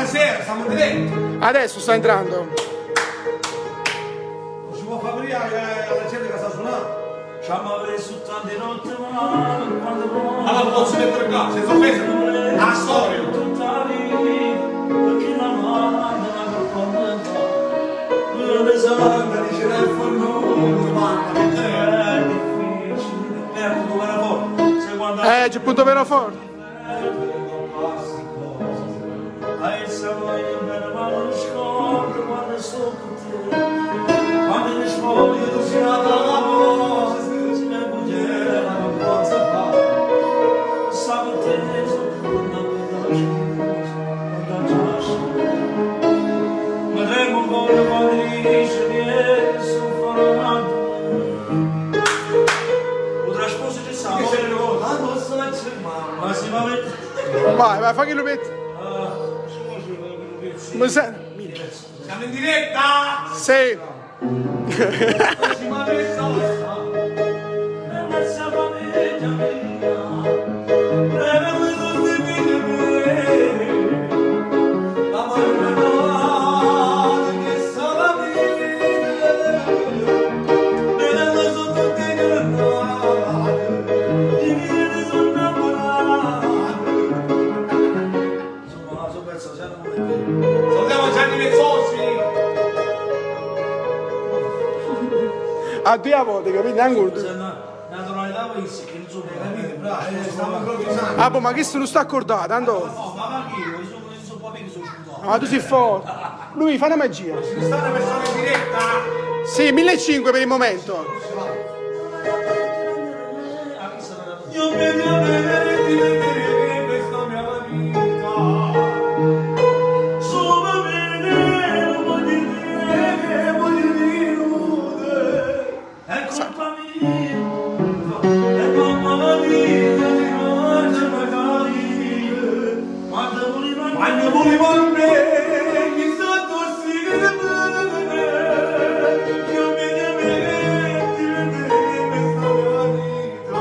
buonasera, stiamo in diretta. Adesso sta entrando. Non si può far venire alla gente che sta suonando. Ci hanno preso tante notte male quando Allora non posso mettere qua, senza offesa. La storia. tutta vita, perché la mano non comanda. Non ne sa, dice il forno, è difficile. Punto vero forte. Se quando c'è il punto vero forte. hai il sapore bene ma non scordo quando sto con te. Quando mi spoglio tu sei la tua se mi buggere non posso fare. Sabato te sono una pedaggia. Ma remo con quando dice che sono formato. Potrà sposare il sapore. Ma si va a mettere. Vai, fai che lo metti. Come sei? Siamo in diretta! Sì. Salutiamo Gianni Mezzossi! A due volte, capite? Anche Una tonalità questa che non so capite, bravo, Stiamo improvvisando. ah, boh, ma che se non sta accordato, tanto. no, ma anch'io, sono un po' che sono scudato. Ah, tu sei forte. Lui, fa una magia. Ci sta una persona in diretta! Sì, 1500 per il momento. Io mi vedere di vedere questa mia vita. Solo bene, voglio dire, è colpa mia, è colpa mia, ti faccio magari, quando volevo a me, mi sta tossicando, io mi vedere di vedere questa mia vita.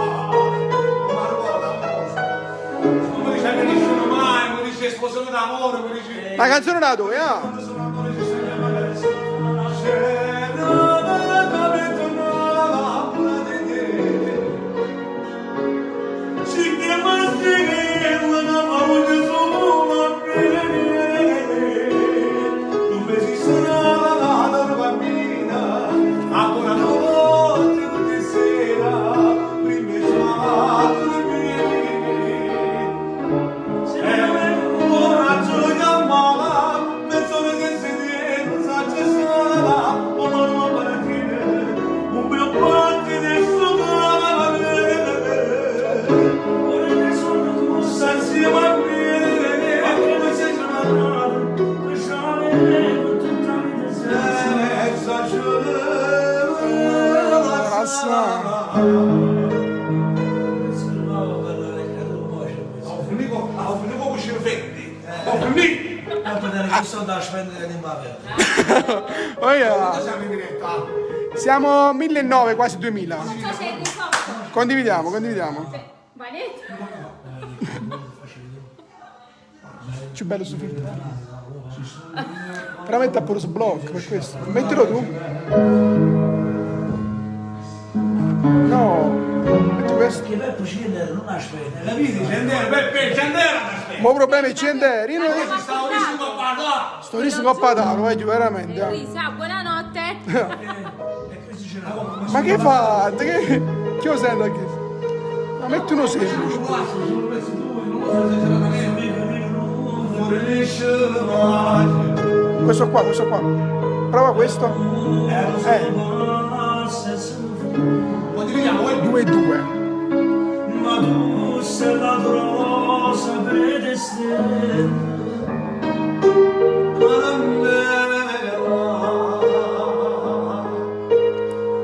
Non mi dice che nessuno mai, mi dice sposano d'amore, mi dice... La canzone da dove? Ah. Quando sono amore ci sono da spendere in bave. Oh, yeah. siamo in diretta. Siamo 1900, quasi 2000. Non so se è di sotto. Condividiamo, condividiamo. Vai dentro. Più bello su film. Però metti a pure su blog per questo. Mettilo tu. No. Metti questo. Che Peppo Cendere non aspetta. Capite? Cendera, Peppe, Cendera aspetta. Ma il problema è Cendere. Io non... Stavo dicendo a parlare. Sto risco coppa d'oro, veramente. Luisa, buonanotte. Ma che fa? Che lo sento qui? Ma metti uno semplice. Questo qua, questo qua. Prova questo. Condividiamo, voi? 2 e 2. Ma tu sei la rosa predestinata.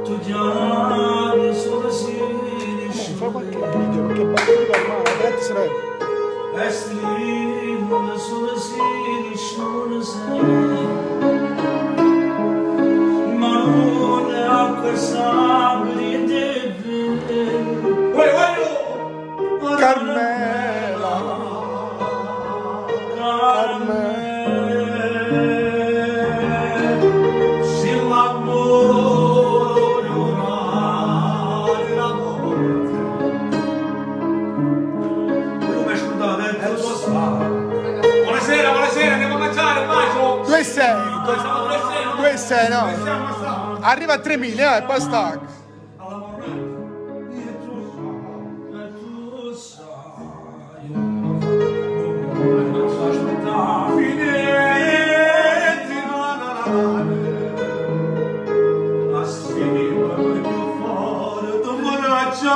Tu chiami solo si Fa qualche video, che bello normale, grazie se è strillo solo si non sei. Ma non è acqua sangue di Carmela. Carmela. sei, no? Arriva a 3.000, poi stacca. alla morte e tu sai non so aspettare Finetti, a scrivere più fuori tu vorraccia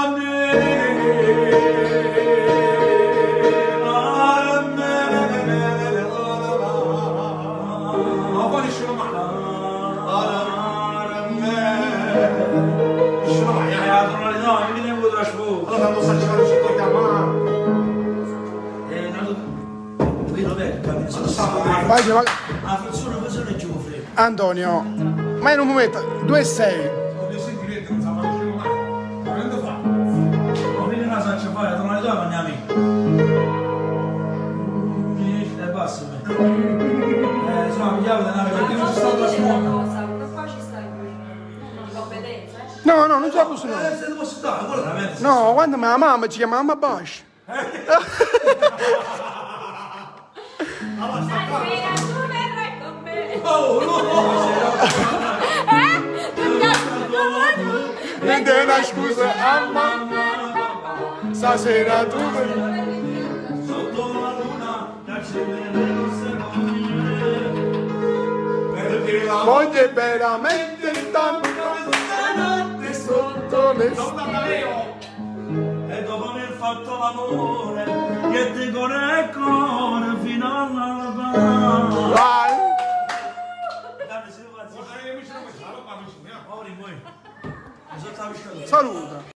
ma poi nessuno mai. Nessuno mai. Allora non sa giocare su quella mano. Vai, ma... La funzione giuffre. Antonio, ma in un momento, 2,6. Oddio, senti, vedi, non sa fare nessuno mai. Ma che devo fare? Non viene una saccia fare, tornare dove mangiami. E basta. Insomma, mi chiamo da nave perché non ci sta la scuola. Qua ci sta in competenza, eh? No, no, non ce la posso no. Se devo stare, guarda veramente. No, quando mia mamma ci chiama mamma Bosch. Stasera tu verrai con me. Oh, no! Prende una scusa a mamma. Stasera tu... Sotto la luna, accendere non si Perché la Voglio veramente tanto notte sotto le stelle. E dopo aver fatto l'amore, che ti corre il cuore fino all'alba. Vai. Guarda, se lo faccio, amici non mi sa, lo parlo, ci andiamo. ora in voi. Non so, stavo Saluta.